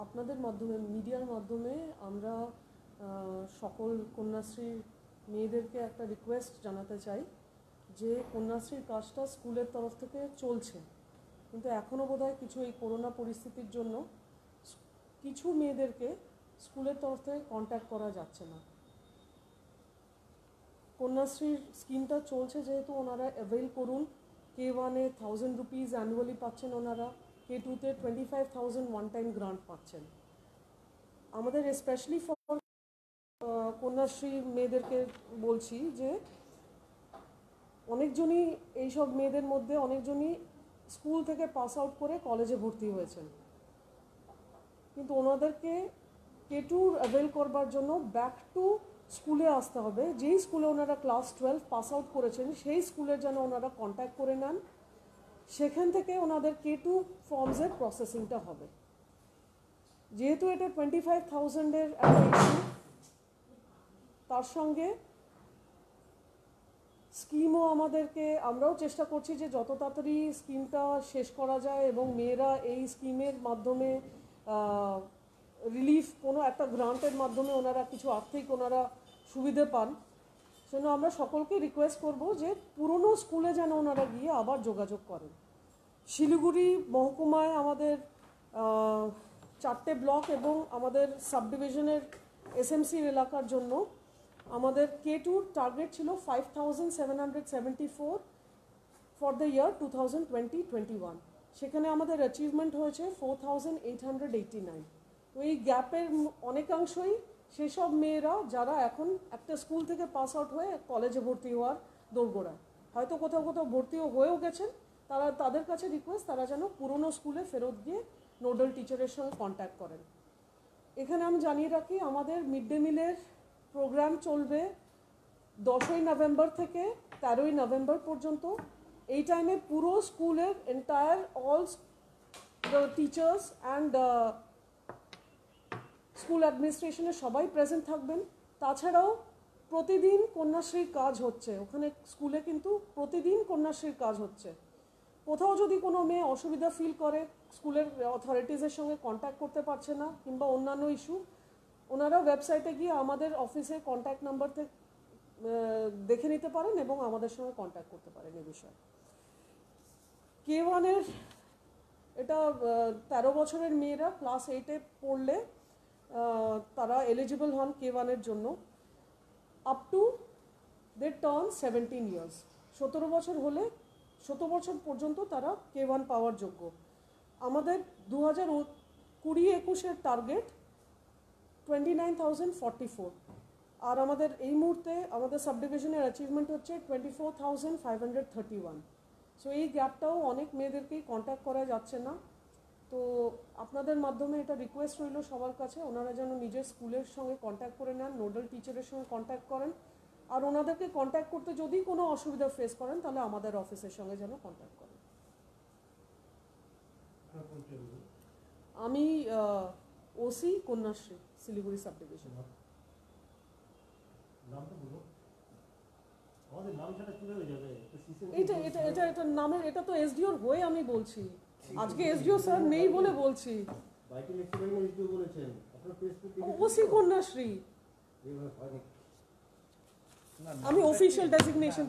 আপনাদের মাধ্যমে মিডিয়ার মাধ্যমে আমরা সকল কন্যাশ্রীর মেয়েদেরকে একটা রিকোয়েস্ট জানাতে চাই যে কন্যাশ্রীর কাজটা স্কুলের তরফ থেকে চলছে, কিন্তু এখনও বোধহয় কিছু এই করোনা পরিস্থিতির জন্য কিছু মেয়েদেরকে স্কুলের তরফ থেকে কন্ট্যাক্ট করা যাচ্ছে না। কন্যাশ্রীর স্কিমটা চলছে যেহেতু ওনারা অ্যাভেল করুন। K1-এ 1000 রুপিস অ্যানুয়ালি পাচ্ছেন ওনারা, K2-তে 25,000 ওয়ান টাইম গ্রান্ট পাচ্ছেন। আমাদের স্পেশালি ফর কন্যাশ্রী মেয়েদেরকে বলছি যে অনেকজনই এইসব মেয়েদের মধ্যে অনেকজনই স্কুল থেকে পাস আউট করে কলেজে ভর্তি হয়েছেন, কিন্তু ওনাদেরকে K2 অ্যাভেল করবার জন্য ব্যাক টু স্কুলে আসতে হবে। যেই স্কুলে ওনারা ক্লাস 12 পাস আউট করেছেন সেই স্কুলের যেন ওনারা কন্ট্যাক্ট করে নেন, সেখান থেকে ওনাদের K2 ফর্মসের প্রসেসিংটা হবে। যেহেতু এটা 25,000-এর একটা ইস্যু, তার সঙ্গে স্কিমও আমরাও চেষ্টা করছি যে যত তাড়াতাড়ি স্কিমটা শেষ করা যায় এবং মেয়েরা এই স্কিমের মাধ্যমে রিলিফ কোনো একটা গ্রান্টের মাধ্যমে ওনারা কিছু আর্থিক সুবিধে পান। সেজন্য আমরা সকলকে রিকোয়েস্ট করব যে পুরনো স্কুলে যেন ওনারা গিয়ে আবার যোগাযোগ করেন। শিলিগুড়ি মহকুমায় আমাদের 4টে ব্লক এবং আমাদের সাবডিভিশনের SMC এলাকার জন্য আমাদের K2 টার্গেট ছিল 5,774 ফর দ্য ইয়ার 2020-21। সেখানে আমাদের অ্যাচিভমেন্ট হয়েছে 4,889। তো এই গ্যাপের অনেকাংশই সেসব মেয়েরা যারা এখন একটা স্কুল থেকে পাস আউট হয়ে কলেজে ভর্তি হওয়ার দোরগোড়ায়, হয়তো কোথাও কোথাও ভর্তিও হয়েও গেছেন, তাদের কাছে রিকোয়েস্ট তারা যেন পুরনো স্কুলে ফেরত গিয়ে নোডাল টিচারের সঙ্গে কন্ট্যাক্ট করেন। এখানে আমি জানিয়ে রাখি আমাদের মিড ডে মিলের প্রোগ্রাম চলবে 10ই নভেম্বর থেকে 13ই নভেম্বর পর্যন্ত। এই টাইমে পুরো স্কুলের entire all the teachers and school অ্যাডমিনিস্ট্রেশনের সবাই প্রেজেন্ট থাকবেন। তাছাড়াও প্রতিদিন কন্যাশ্রীর কাজ হচ্ছে ওখানে স্কুলে, কিন্তু প্রতিদিন কন্যাশ্রীর কাজ হচ্ছে। কোথাও যদি কোনো মেয়ে অসুবিধা ফিল করে, স্কুলের অথরিটিসের সঙ্গে কন্ট্যাক্ট করতে পারছে না কিংবা অন্যান্য ইস্যু, ওনারা ওয়েবসাইটে গিয়ে আমাদের অফিসের কন্ট্যাক্ট নাম্বার থেকে দেখে নিতে পারেন এবং আমাদের সঙ্গে কন্ট্যাক্ট করতে পারেন এ বিষয়ে। K1-এর এটা 13 বছরের মেয়েরা ক্লাস 8-এ পড়লে তারা এলিজিবল হন K1-এর জন্য up to the turn 17 years. 17 বছর হলে 17 বছর পর্যন্ত তারা K1 পাওয়ার যোগ্য। আমাদের 2020-21-এর টার্গেট 29,044, আর আমাদের এই মুহূর্তে আমাদের সাবডিভিশনের অ্যাচিভমেন্ট হচ্ছে 24,531। সো এই গ্যাপটাও অনেক মেয়েদেরকেই কন্ট্যাক্ট করা যাচ্ছে না। তো আপনাদের মাধ্যমে এটা রিকোয়েস্ট রইল সবার কাছে, ওনারা যেন নিজের স্কুলের সঙ্গে কন্ট্যাক্ট করে নেন, নোডাল টিচারের সঙ্গে কন্ট্যাক্ট করেন, আর ওনাদেরকে কন্ট্যাক্ট করতে যদি কোনো অসুবিধা ফেস করেন তাহলে আমাদের অফিসের সঙ্গে যেন কন্ট্যাক্ট করেন। আমি ওসি কন্যাশ্রী, শিলিগুড়ি সাবডিভিশন। এটা নামের এটা তো SDOর হয়ে আমি বলছি, আজকে SDO স্যার নেই বলে বলছি। ওসি কন্যাশ্রী আমি অফিসিয়াল ডেজিগনেশন